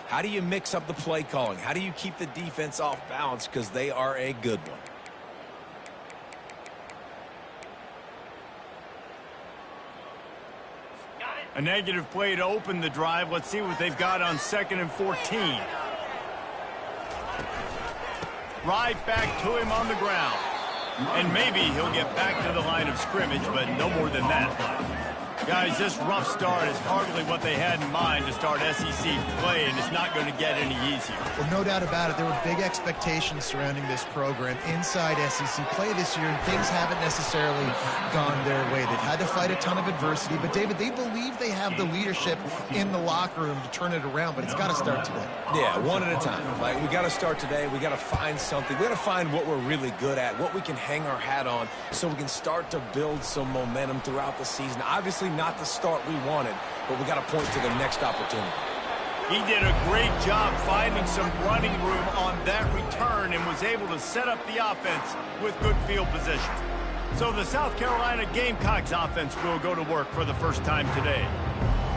How do you mix up the play calling? How do you keep the defense off balance? Because they are a good one. A negative play to open the drive. Let's see what they've got on 2nd and 14. Right back to him on the ground. And maybe he'll get back to the line of scrimmage, but no more than that. Guys, this rough start is hardly what they had in mind to start SEC play, and it's not going to get any easier. Well, no doubt about it. There were big expectations surrounding this program inside SEC play this year, and things haven't necessarily gone their way. They've had to fight a ton of adversity, but, David, they believe they have the leadership in the locker room to turn it around, but it's got to start today. Yeah, one at a time. Like, we got to start today. We got to find something. We got to find what we're really good at, what we can hang our hat on, so we can start to build some momentum throughout the season. Obviously, not the start we wanted, but we got to point to the next opportunity. He did a great job finding some running room on that return and was able to set up the offense with good field position. So the South Carolina Gamecocks offense will go to work for the first time today.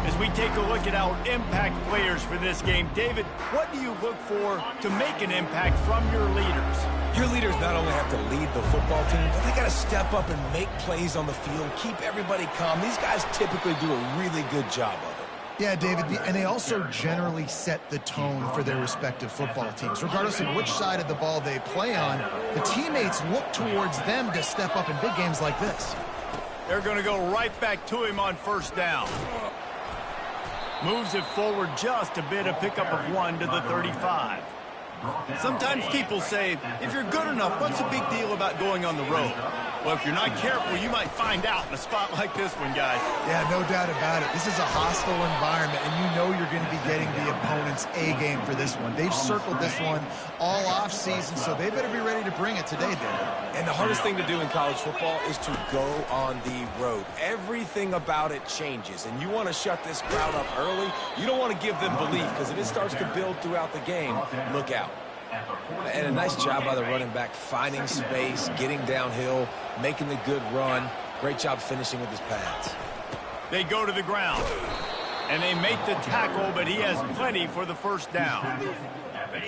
As we take a look at our impact players for this game, David, what do you look for to make an impact from your leaders? Your leaders not only have to lead the football team, but they got to step up and make plays on the field, keep everybody calm. These guys typically do a really good job of it. Yeah, David, and they also generally set the tone for their respective football teams. Regardless of which side of the ball they play on, the teammates look towards them to step up in big games like this. They're going to go right back to him on 1st down. Moves it forward just a bit, a pickup of 1 to the 35. Sometimes people say, if you're good enough, what's the big deal about going on the road? Well, if you're not careful, you might find out in a spot like this one, guys. Yeah, no doubt about it. This is a hostile environment, and you know you're going to be getting the opponent's A-game for this one. They've circled this one all off-season, so they better be ready to bring it today, David. And the hardest thing to do in college football is to go on the road. Everything about it changes, and you want to shut this crowd up early. You don't want to give them belief, because if it starts to build throughout the game, look out. And a nice job by the running back, finding space, getting downhill, making the good run. Great job finishing with his pads. They go to the ground, and they make the tackle, but he has plenty for the 1st down.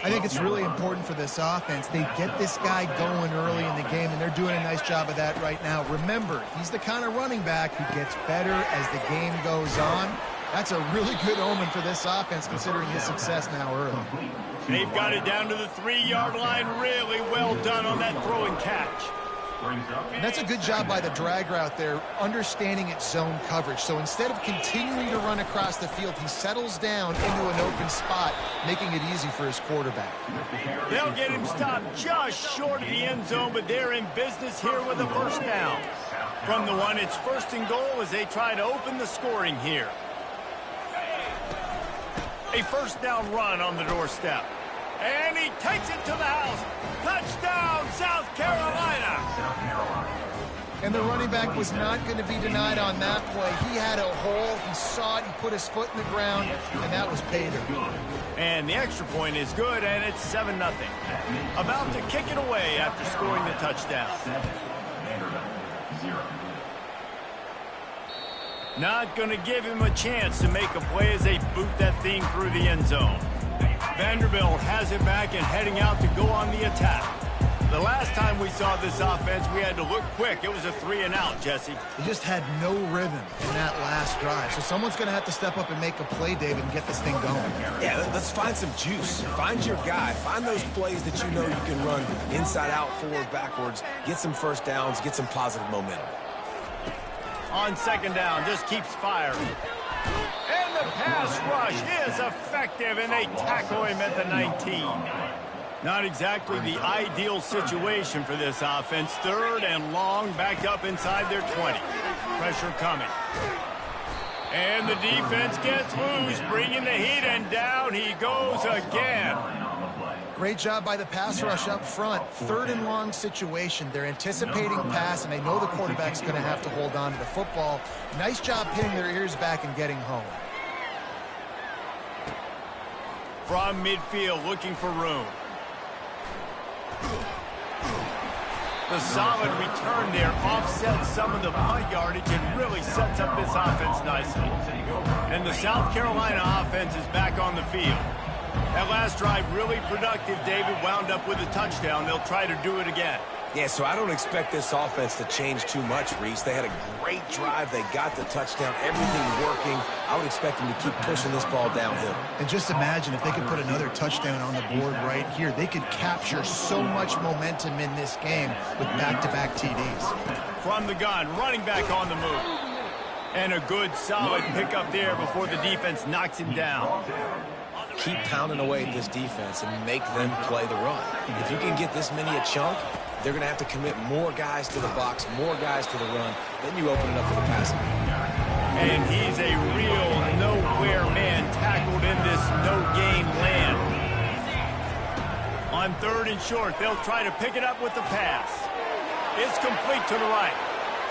I think it's really important for this offense. They get this guy going early in the game, and they're doing a nice job of that right now. Remember, he's the kind of running back who gets better as the game goes on. That's a really good omen for this offense, considering his success now early. They've got it down to the 3-yard line. Really well done on that throw and catch. And that's a good job by the drag route there, understanding its zone coverage. So instead of continuing to run across the field, he settles down into an open spot, making it easy for his quarterback. They'll get him stopped just short of the end zone, but they're in business here with a 1st down. From the 1, it's 1st and goal as they try to open the scoring here. A 1st down run on the doorstep. And he takes it to the house. Touchdown, South Carolina. And the running back was not going to be denied on that play. He had a hole. He saw it. He put his foot in the ground, and that was pay dirt. And the extra point is good, and it's 7-0. About to kick it away after scoring the touchdown. Not going to give him a chance to make a play as they boot that thing through the end zone. Vanderbilt has it back and heading out to go on the attack. The last time we saw this offense, we had to look quick. It was a 3-and-out, Jesse. They just had no rhythm in that last drive. So someone's going to have to step up and make a play, David, and get this thing going. Yeah, let's find some juice. Find your guy. Find those plays that you know you can run inside out, forward, backwards. Get some 1st downs. Get some positive momentum. On 2nd down, just keeps firing. And the pass rush is effective, and they tackle him at the 19. Not exactly the ideal situation for this offense. 3rd and long, back up inside their 20. Pressure coming. And the defense gets loose, bringing the heat, and down he goes again. Great job by the pass rush up front. 3rd and long situation. They're anticipating pass, and they know the quarterback's going to have to hold on to the football. Nice job pinning their ears back and getting home. From midfield, looking for room. The solid return there offsets some of the punt yardage and really sets up this offense nicely. And the South Carolina offense is back on the field. That last drive really productive. David wound up with a touchdown. They'll try to do it again. Yeah, so I don't expect this offense to change too much, Reese. They had a great drive. They got the touchdown, everything working. I would expect them to keep pushing this ball downhill. And just imagine if they could put another touchdown on the board right here. They could capture so much momentum in this game with back-to-back TDs. From the gun, running back on the move. And a good, solid pickup there before the defense knocks him down. Keep pounding away at this defense and make them play the run. If you can get this many a chunk, they're going to have to commit more guys to the box, more guys to the run. Then you open it up for the passing. And he's a real nowhere man tackled in this no-gain land. On 3rd and short, they'll try to pick it up with the pass. It's complete to the right.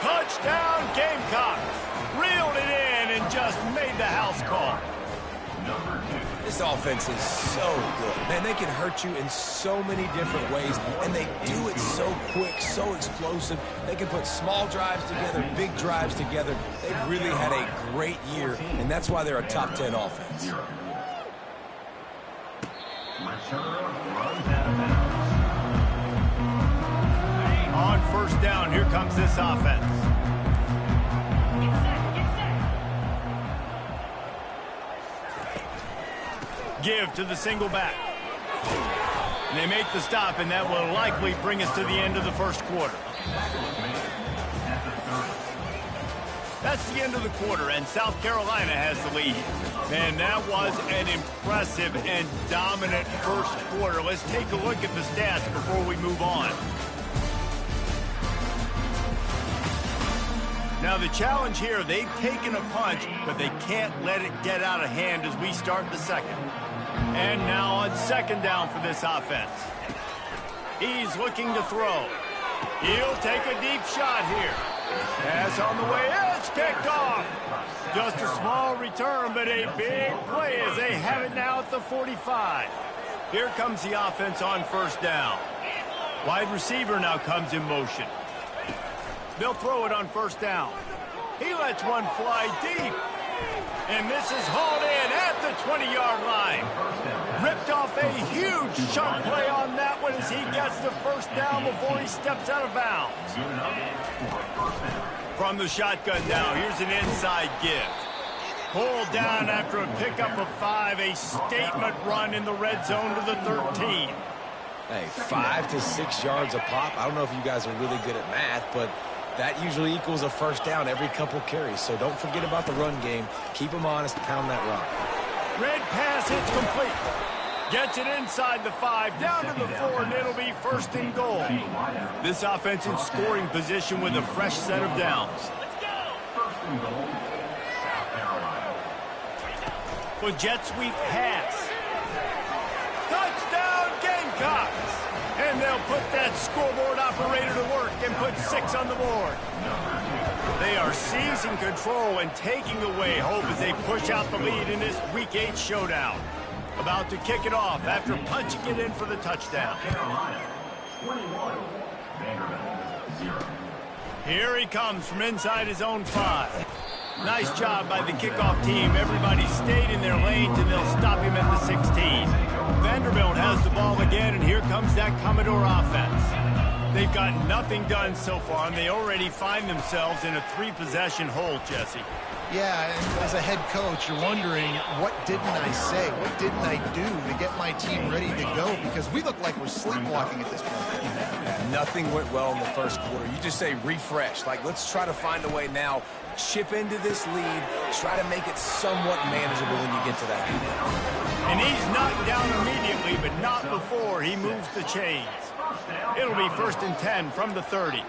Touchdown, Gamecocks. Reeled it in and just made the house call. This offense is so good. Man, they can hurt you in so many different ways, and they do it so quick, so explosive. They can put small drives together, big drives together. They've really had a great year, and that's why they're a top 10 offense. On 1st down, here comes this offense. Give to the single back. And they make the stop, and that will likely bring us to the end of the 1st quarter. That's the end of the quarter, and South Carolina has the lead. Man, that was an impressive and dominant 1st quarter. Let's take a look at the stats before we move on. Now, the challenge here, they've taken a punch, but they can't let it get out of hand as we start the 2nd. And now on 2nd down for this offense. He's looking to throw. He'll take a deep shot here. Pass on the way. It's picked off. Just a small return, but a big play as they have it now at the 45. Here comes the offense on 1st down. Wide receiver now comes in motion. They'll throw it on 1st down. He lets one fly deep. And this is hauled in at the 20-yard line. Ripped off a huge chunk play on that one as he gets the 1st down before he steps out of bounds. From the shotgun now, here's an inside give. Pulled down after a pickup of 5, a statement run in the red zone to the 13. Hey, 5 to 6 yards a pop. I don't know if you guys are really good at math, but that usually equals a 1st down every couple carries. So don't forget about the run game. Keep them honest, pound that rock. Red pass, it's complete. Gets it inside the 5, down to the 4, and it'll be 1st and goal. This offense in scoring position with a fresh set of downs. For jet sweep pass. Touchdown, Gamecocks! And they'll put that scoreboard operator to work and put 6 on the board. They are seizing control and taking away hope as they push out the lead in this Week 8 showdown. About to kick it off after punching it in for the touchdown. Here he comes from inside his own 5. Nice job by the kickoff team. Everybody stayed in their lanes, and they'll stop him at the 16. Vanderbilt has the ball again, and here comes that Commodore offense. They've got nothing done so far, and they already find themselves in a 3-possession hole, Jesse. Yeah, and as a head coach, you're wondering, what didn't I say? What didn't I do to get my team ready to go? Because we look like we're sleepwalking at this point. Nothing went well in the 1st quarter. You just say refresh. Like, let's try to find a way now. Chip into this lead. Try to make it somewhat manageable when you get to that. And he's knocked down immediately, but not before he moves the chains. It'll be 1st and 10 from the 30.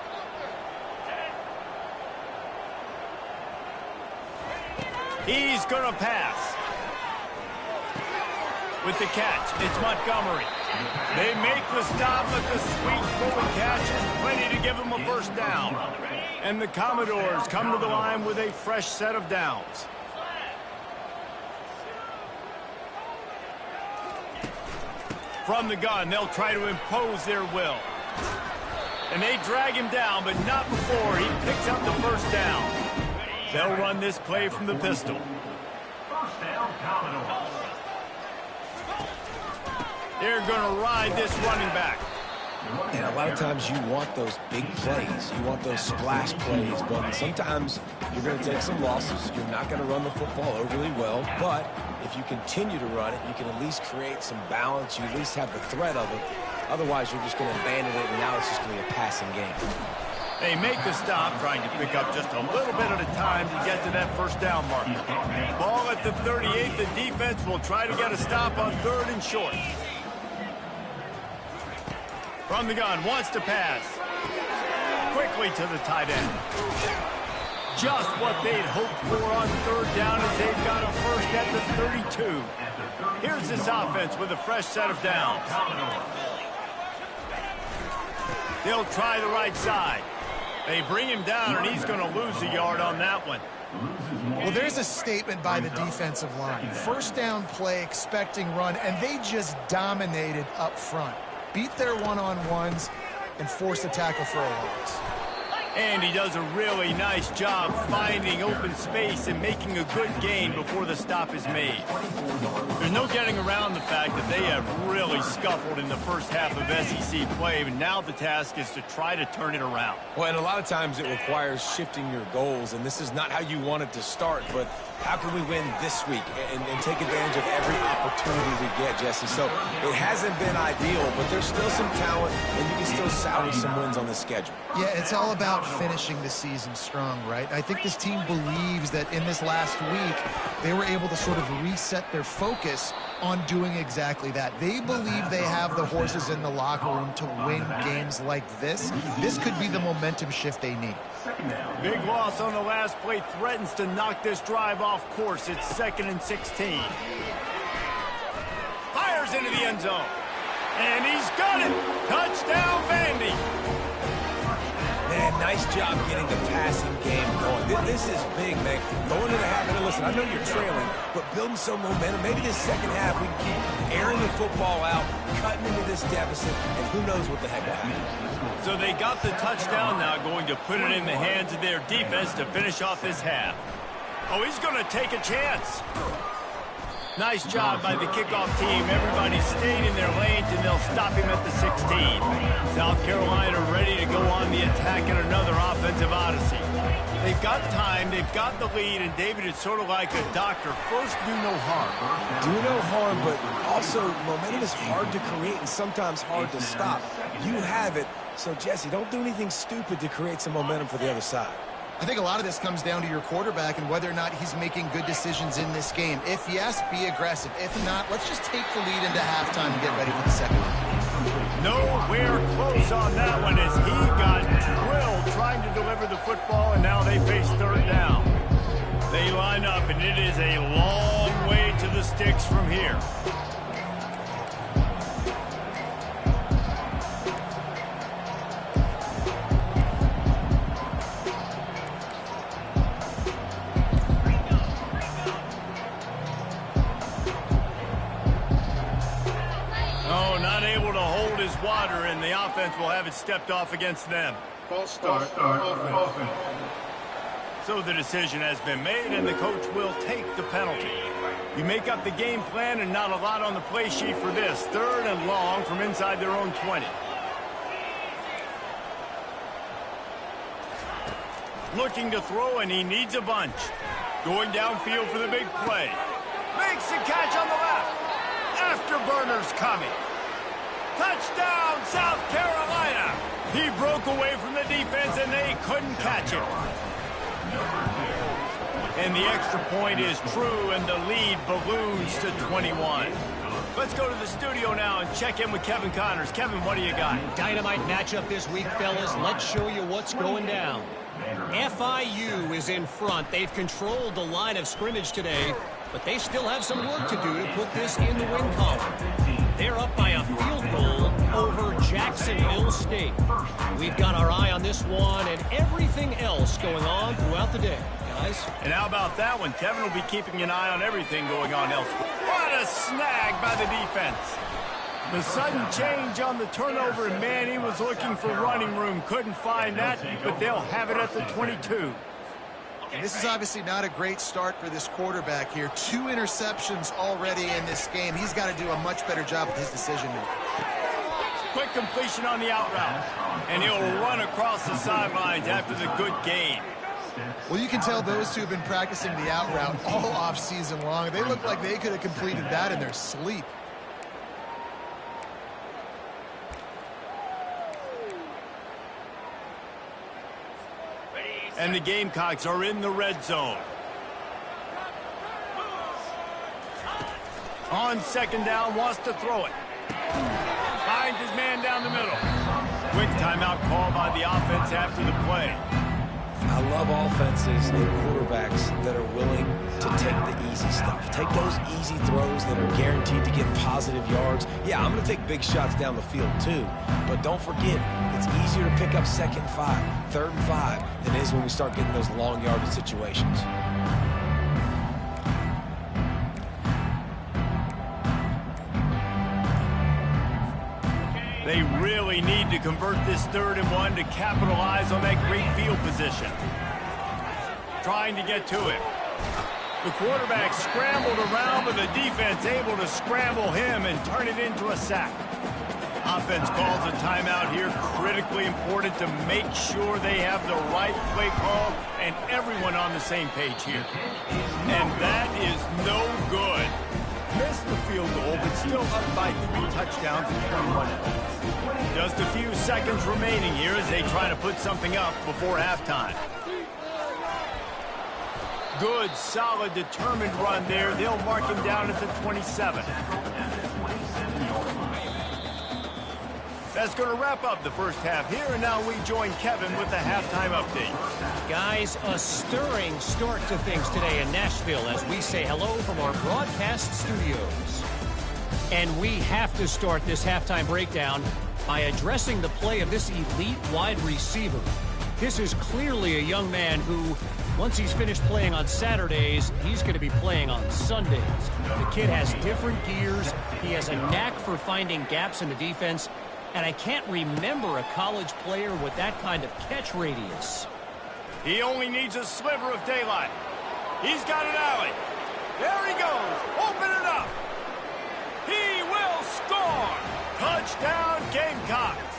He's going to pass. With the catch, it's Montgomery. They make the stop, but the sweet forward catch is plenty to give him a 1st down. And the Commodores come to the line with a fresh set of downs. From the gun, they'll try to impose their will. And they drag him down, but not before he picks up the 1st down. They'll run this play from the pistol. 1st down, Commodores. They're going to ride this running back. And a lot of times you want those big plays. You want those splash plays, but sometimes you're going to take some losses. You're not going to run the football overly well, but if you continue to run it, you can at least create some balance. You at least have the threat of it. Otherwise, you're just going to abandon it, and now it's just going to be a passing game. They make the stop, trying to pick up just a little bit at a time to get to that first down marker. Ball at the 38. The defense will try to get a stop on 3rd and short. From the gun, wants to pass. Quickly to the tight end. Just what they'd hoped for on 3rd down as they've got a first at the 32. Here's this offense with a fresh set of downs. They'll try the right side. They bring him down, and he's going to lose a yard on that one. Well, there's a statement by the defensive line. First down play, expecting run, and they just dominated up front. Beat their one-on-ones and forced a tackle for a loss. And he does a really nice job finding open space and making a good gain before the stop is made. There's no getting around the fact that they have really scuffled in the first half of SEC play, and now the task is to try to turn it around. Well, and a lot of times it requires shifting your goals, and this is not how you want it to start, but how can we win this week and take advantage of every opportunity we get, Jesse? So it hasn't been ideal, but there's still some talent, and you can still salvage some wins on the schedule. Yeah, it's all about finishing the season strong, right? I think this team believes that in this last week, they were able to sort of reset their focus on doing exactly that. They believe they have the horses in the locker room to win games like this. This could be the momentum shift they need. Big loss on the last play threatens to knock this drive off course. It's 2nd and 16. Fires into the end zone. And he's got it. Touchdown, Vandy. Man, nice job getting the passing game going. This is big, man. Going into the half, and listen, I know you're trailing, but building some momentum. Maybe this second half we can keep airing the football out, cutting into this deficit, and who knows what the heck will happen. So they got the touchdown now, going to put it in the hands of their defense to finish off this half. Oh, he's going to take a chance. Nice job by the kickoff team. Everybody stayed in their lanes, and they'll stop him at the 16. South Carolina ready to go on the attack in another offensive odyssey. They've got time, they've got the lead, and David, it's sort of like a doctor. First, do no harm. Do no harm, but also momentum is hard to create and sometimes hard to stop. You have it, so Jesse, don't do anything stupid to create some momentum for the other side. I think a lot of this comes down to your quarterback and whether or not he's making good decisions in this game. If yes, be aggressive. If not, let's just take the lead into halftime and get ready for the second one. Nowhere close on that one as he got drilled trying to deliver the football, and now they face 3rd down. They line up, and it is a long way to the sticks from here. Water, and the offense will have it stepped off against them. False start. Offense. So the decision has been made, and the coach will take the penalty. You make up the game plan, and not a lot on the play sheet for this. 3rd and long from inside their own 20. Looking to throw, and he needs a bunch. Going downfield for the big play. Makes the catch on the left. Afterburners coming. Touchdown, South Carolina! He broke away from the defense, and they couldn't catch him. And the extra point is true, and the lead balloons to 21. Let's go to the studio now and check in with Kevin Connors. Kevin, what do you got? Dynamite matchup this week, fellas. Let's show you what's going down. FIU is in front. They've controlled the line of scrimmage today, but they still have some work to do to put this in the win column. They're up by a field goal over Jacksonville State. We've got our eye on this one and everything else going on throughout the day, guys. And how about that one? Kevin will be keeping an eye on everything going on elsewhere. What a snag by the defense. The sudden change on the turnover, and man, he was looking for running room. Couldn't find that, but they'll have it at the 22. And this is obviously not a great start for this quarterback here. 2 interceptions already in this game. He's got to do a much better job with his decision-making. Quick completion on the out route. And he'll run across the sidelines after the good gain. Well, you can tell those two have been practicing the out route all off season long. They look like they could have completed that in their sleep. And the Gamecocks are in the red zone. On second down, wants to throw it. Finds his man down the middle. Quick timeout call by the offense after the play. I love offenses and quarterbacks that are willing to take the easy stuff. Take those easy throws that are guaranteed to get positive yards. Yeah, I'm going to take big shots down the field too. But don't forget, it's easier to pick up 2nd and 5, 3rd and 5 than it is when we start getting those long yardage situations. They really need to convert this 3rd and 1 to capitalize on that great field position. Trying to get to it. The quarterback scrambled around, but the defense able to scramble him and turn it into a sack. Offense calls a timeout here. Critically important to make sure they have the right play call and everyone on the same page here. And that is no good. Missed the field goal, but still up by 3 touchdowns and 21 points. Just a few seconds remaining here as they try to put something up before halftime. Good, solid, determined run there. They'll mark him down at the 27. That's going to wrap up the first half here, and now we join Kevin with the halftime update. Guys, a stirring start to things today in Nashville as we say hello from our broadcast studios. And we have to start this halftime breakdown by addressing the play of this elite wide receiver. This is clearly a young man who, once he's finished playing on Saturdays, he's going to be playing on Sundays. The kid has different gears. He has a knack for finding gaps in the defense. And I can't remember a college player with that kind of catch radius. He only needs a sliver of daylight. He's got an alley. There he goes. Open it up. He will score. Touchdown, Gamecocks.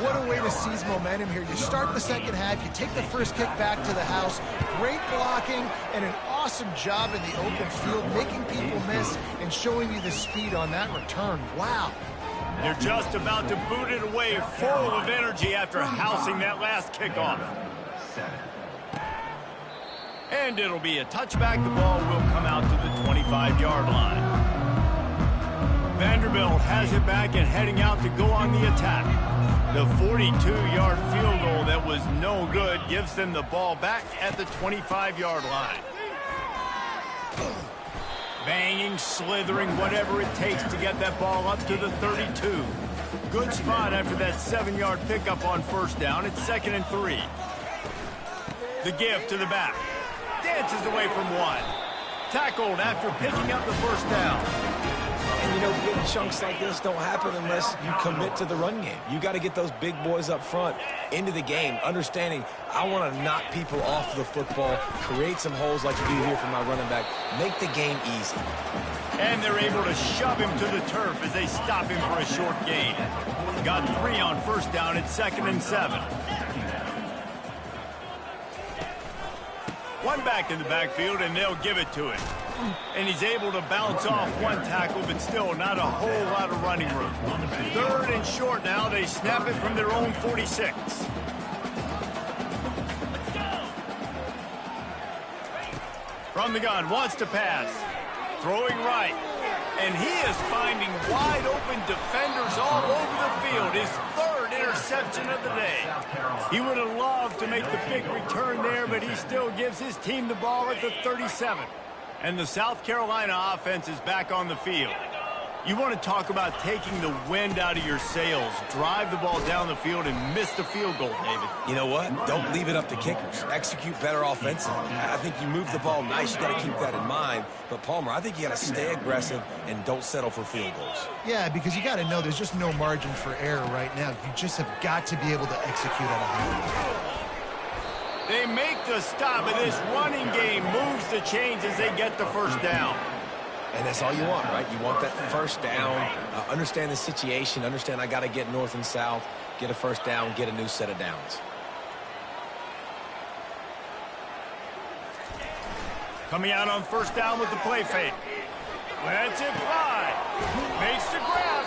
What a way to seize momentum here. You start the second half, you take the first kick back to the house. Great blocking and an awesome job in the open field, making people miss and showing you the speed on that return. Wow. They're just about to boot it away, full of energy after housing that last kickoff. And it'll be a touchback. The ball will come out to the 25-yard line. Vanderbilt has it back and heading out to go on the attack. The 42-yard field goal that was no good gives them the ball back at the 25-yard line. Banging, slithering, whatever it takes to get that ball up to the 32. Good spot after that 7-yard pickup on first down. It's 2nd and 3. The give to the back. Dances away from one. Tackled after picking up the first down. And, you know, big chunks like this don't happen unless you commit to the run game. You got to get those big boys up front into the game, understanding I want to knock people off the football, create some holes like you do here for my running back, make the game easy. And they're able to shove him to the turf as they stop him for a short gain. Got 3 on first down at 2nd and 7. One back in the backfield, and they'll give it to him. And he's able to bounce off one tackle, but still not a whole lot of running room. 3rd and short now. They snap it from their own 46. From the gun, wants to pass. Throwing right. And he is finding wide open defenders all over the field. His 3rd interception of the day. He would have loved to make the big return there, but he still gives his team the ball at the 37. And the South Carolina offense is back on the field. You want to talk about taking the wind out of your sails. Drive the ball down the field and miss the field goal, David. You know what? Don't leave it up to kickers. Execute better offensively. I think you move the ball nice. You got to keep that in mind. But, Palmer, I think you got to stay aggressive and don't settle for field goals. Yeah, because you got to know there's just no margin for error right now. You just have got to be able to execute at a high level. They make the stop, and this running game moves the chains as they get the first down. And that's all you want, right? You want that first down, understand the situation, understand I got to get north and south, get a first down, get a new set of downs. Coming out on first down with the play fake. Lets it fly. Makes the grab.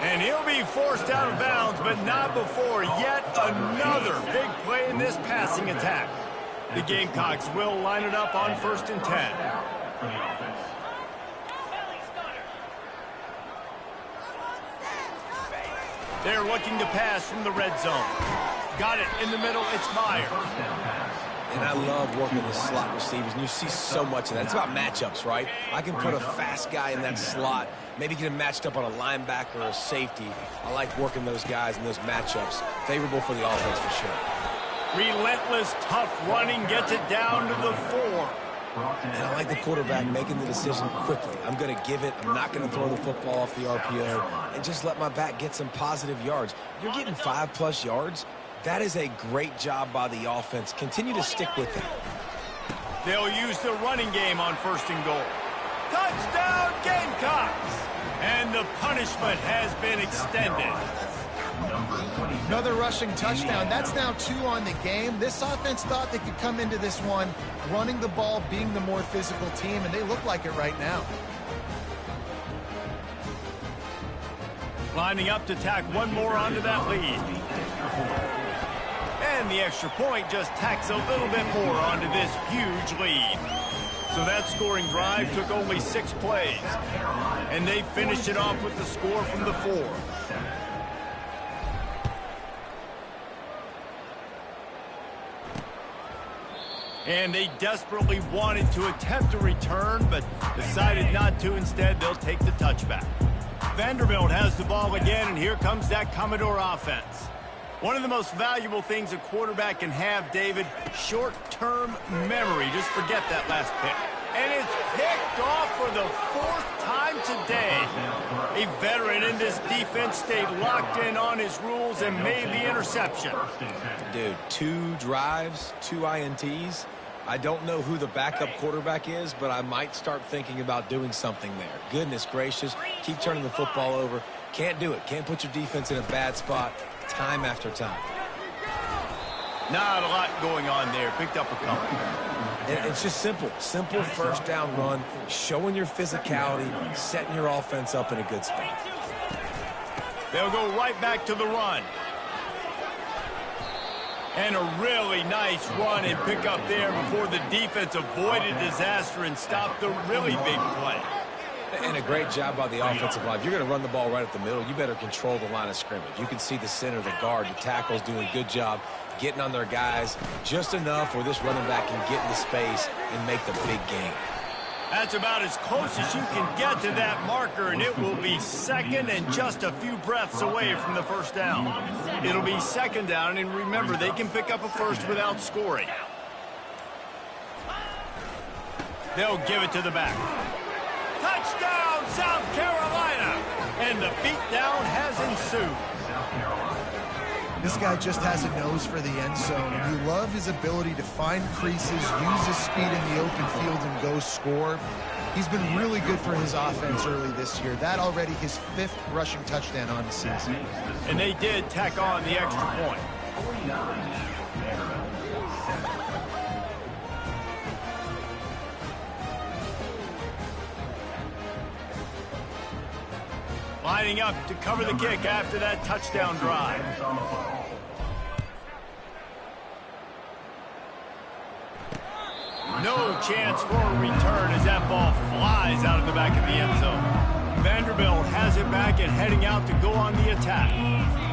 And he'll be forced out of bounds, but not before yet another big play in this passing attack. The Gamecocks will line it up on 1st and 10. They're looking to pass from the red zone. Got it in the middle. It's Myers. And I love working the slot receivers, and you see so much of that. It's about matchups, right? I can put a fast guy in that slot, maybe get him matched up on a linebacker or a safety. I like working those guys in those matchups. Favorable for the offense for sure. Relentless, tough running gets it down to the 4. And I like the quarterback making the decision quickly. I'm going to give it. I'm not going to throw the football off the RPO and just let my back get some positive yards. You're getting 5+ yards. That is a great job by the offense. Continue to stick with it. They'll use the running game on 1st and goal. Touchdown, Gamecocks! And the punishment has been extended. Another rushing touchdown. That's now 2 on the game. This offense thought they could come into this one running the ball, being the more physical team, and they look like it right now. Lining up to tack one more onto that lead. And the extra point just tacks a little bit more onto this huge lead. So that scoring drive took only 6 plays. And they finished it off with the score from the 4. And they desperately wanted to attempt a return, but decided not to. Instead, they'll take the touchback. Vanderbilt has the ball again, and here comes that Commodore offense. One of the most valuable things a quarterback can have, David, short-term memory. Just forget that last pick. And it's picked off for the 4th time today. A veteran in this defense stayed locked in on his rules and made the interception. Dude, 2 drives, 2 INTs. I don't know who the backup quarterback is, but I might start thinking about doing something there. Goodness gracious, keep turning the football over. Can't do it. Can't put your defense in a bad spot time after time. Not a lot going on there. Picked up a couple. And it's just simple. Simple first down run, showing your physicality, setting your offense up in a good spot. They'll go right back to the run. And a really nice run and pick up there before the defense avoided disaster and stopped the really big play. And a great job by the offensive line. If you're going to run the ball right at the middle, you better control the line of scrimmage. You can see the center, the guard, the tackles doing a good job getting on their guys just enough where this running back can get into space and make the big game. That's about as close as you can get to that marker, and it will be 2nd and just a few breaths away from the first down. It'll be 2nd down, and remember, they can pick up a first without scoring. They'll give it to the back. Touchdown, South Carolina! And the beatdown has ensued. This guy just has a nose for the end zone, and you love his ability to find creases, use his speed in the open field, and go score. He's been really good for his offense early this year. That already his 5th rushing touchdown on the season. And they did tack on the extra point. Lining up to cover the kick after that touchdown drive. No chance for a return as that ball flies out of the back of the end zone. Vanderbilt has it back and heading out to go on the attack.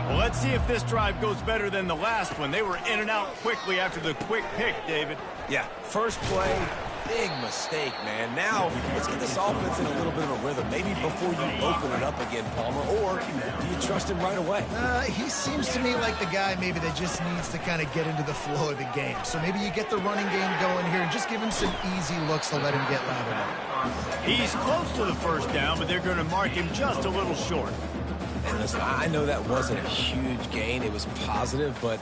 Well, let's see if this drive goes better than the last one. They were in and out quickly after the quick pick, David. Yeah, first play, big mistake, man. Now, let's get this offense in a little bit of a rhythm. Maybe before you open it up again, Palmer, or do you trust him right away? He seems to me like the guy maybe that just needs to kind of get into the flow of the game. So maybe you get the running game going here and just give him some easy looks to let him get lathered up. He's close to the first down, but they're going to mark him just a little short. And listen, I know that wasn't a huge gain. It was positive, but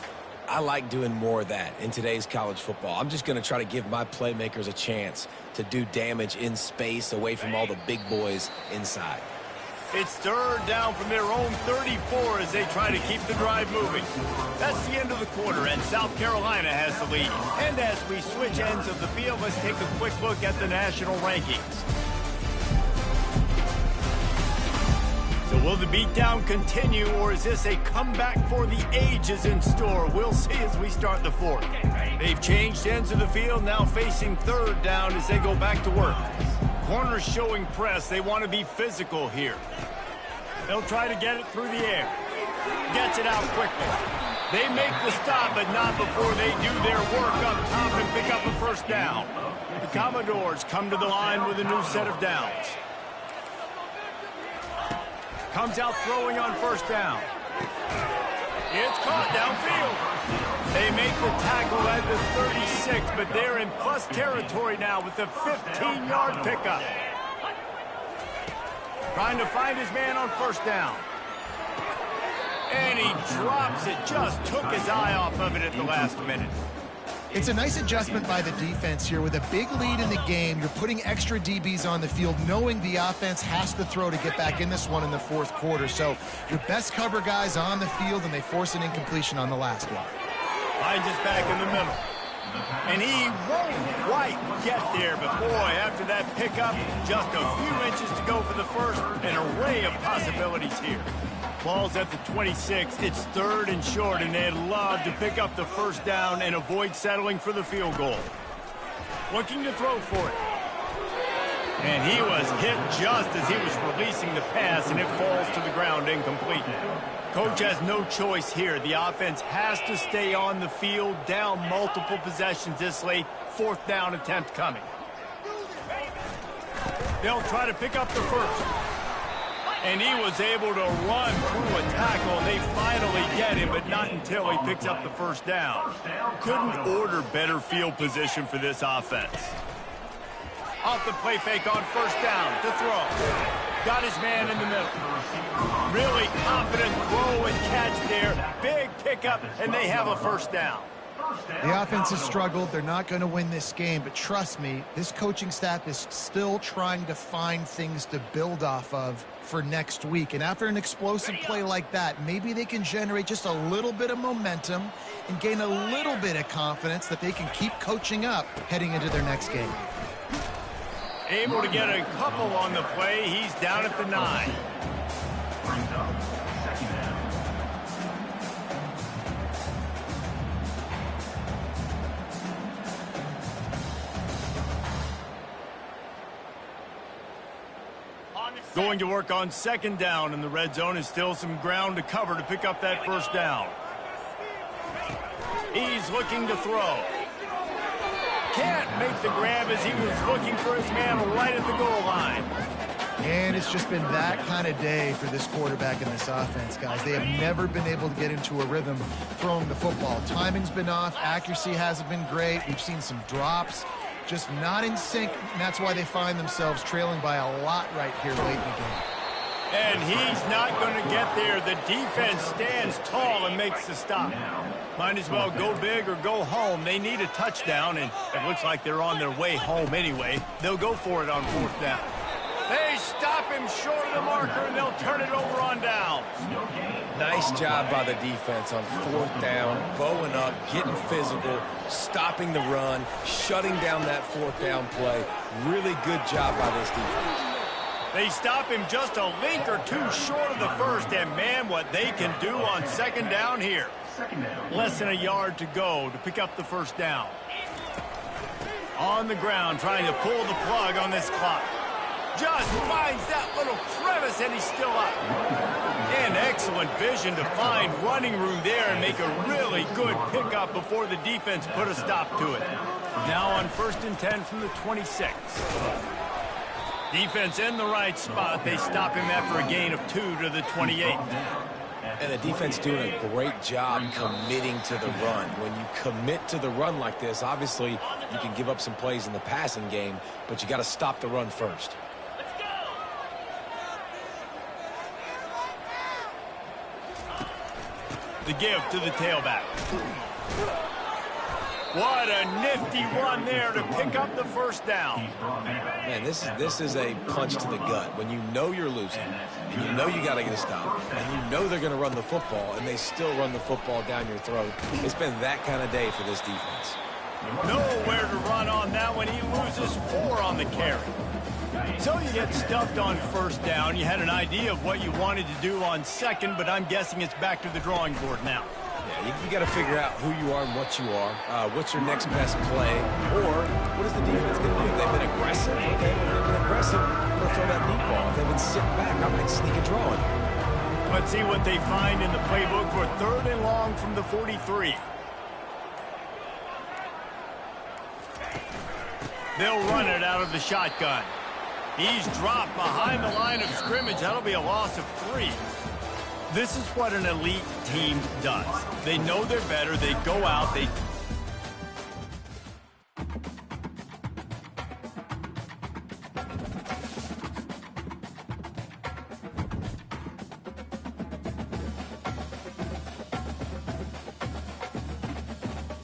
I like doing more of that in today's college football. I'm just going to try to give my playmakers a chance to do damage in space away from all the big boys inside. It's third down from their own 34 as they try to keep the drive moving. That's the end of the quarter, and South Carolina has the lead. And as we switch ends of the field, let's take a quick look at the national rankings. So will the beatdown continue, or is this a comeback for the ages in store? We'll see as we start the fourth. They've changed ends of the field, now facing third down as they go back to work. Corners showing press. They want to be physical here. They'll try to get it through the air. Gets it out quickly. They make the stop, but not before they do their work up top and pick up a first down. The Commodores come to the line with a new set of downs. Comes out throwing on first down. It's caught downfield. They make the tackle at the 36, but they're in plus territory now with the 15-yard pickup. Trying to find his man on first down. And he drops it. Just took his eye off of it at the last minute. It's a nice adjustment by the defense here. With a big lead in the game, you're putting extra DBs on the field, knowing the offense has to throw to get back in this one in the fourth quarter. So your best cover guys on the field, and they force an incompletion on the last one. Finds us back in the middle. And he won't quite get there, but boy, after that pickup, just a few inches to go for the first. An array of possibilities here. Ball's at the 26. It's third and short, and they'd love to pick up the first down and avoid settling for the field goal. Looking to throw for it. And he was hit just as he was releasing the pass, and it falls to the ground incomplete. Coach has no choice here. The offense has to stay on the field, down multiple possessions this late. Fourth down attempt coming. They'll try to pick up the first. And he was able to run through a tackle. They finally get him, but not until he picks up the first down. Couldn't order better field position for this offense. Off the play fake on first down to throw. Got his man in the middle. Really confident throw and catch there. Big pickup, and they have a first down. The offense has struggled. They're not going to win this game, but trust me, this coaching staff is still trying to find things to build off of for next week. And after an explosive play like that, maybe they can generate just a little bit of momentum and gain a little bit of confidence that they can keep coaching up heading into their next game. Able to get a couple on the play. He's down at the 9. Going to work on second down in the red zone. Is still some ground to cover to pick up that first down. He's looking to throw. Can't make the grab as he was looking for his man right at the goal line. And it's just been that kind of day for this quarterback and this offense, guys. They have never been able to get into a rhythm throwing the football. Timing's been off. Accuracy hasn't been great. We've seen some drops. Just not in sync, and that's why they find themselves trailing by a lot right here late in the game. And he's not going to get there. The defense stands tall and makes the stop. Might as well go big or go home. They need a touchdown, and it looks like they're on their way home anyway. They'll go for it on fourth down. They stop him short of the marker, and they'll turn it over on downs. Nice job by the defense on fourth down, bowing up, getting physical, stopping the run, shutting down that fourth down play. Really good job by this defense. They stop him just a link or two short of the first, and man, what they can do on second down here. Less than a yard to go to pick up the first down. On the ground, trying to pull the plug on this clock. Just finds that little crevice, and he's still up. And excellent vision to find running room there and make a really good pickup before the defense put a stop to it. Now on 1st and 10 from the 26. Defense in the right spot. They stop him after a gain of 2 to the 28. And the defense doing a great job committing to the run. When you commit to the run like this, obviously you can give up some plays in the passing game, but you got to stop the run first. The give to the tailback. What a nifty run there to pick up the first down. Man, this is a punch to the gut. When you know you're losing, and you know you got to get a stop, and you know they're going to run the football, and they still run the football down your throat. It's been that kind of day for this defense. Nowhere to run on that one. He loses 4 on the carry. So you get stuffed on first down. You had an idea of what you wanted to do on second, but I'm guessing it's back to the drawing board now. Yeah, you got to figure out who you are and what you are. What's your next best play? Or what is the defense going to do? If they've been aggressive, okay. If they've been aggressive, they'll throw that deep ball. If they've been sitting back, I might sneak a draw in here. Let's see what they find in the playbook for 3rd and long from the 43. They'll run it out of the shotgun. He's dropped behind the line of scrimmage. That'll be a loss of 3. This is what an elite team does. They know they're better. They go out. They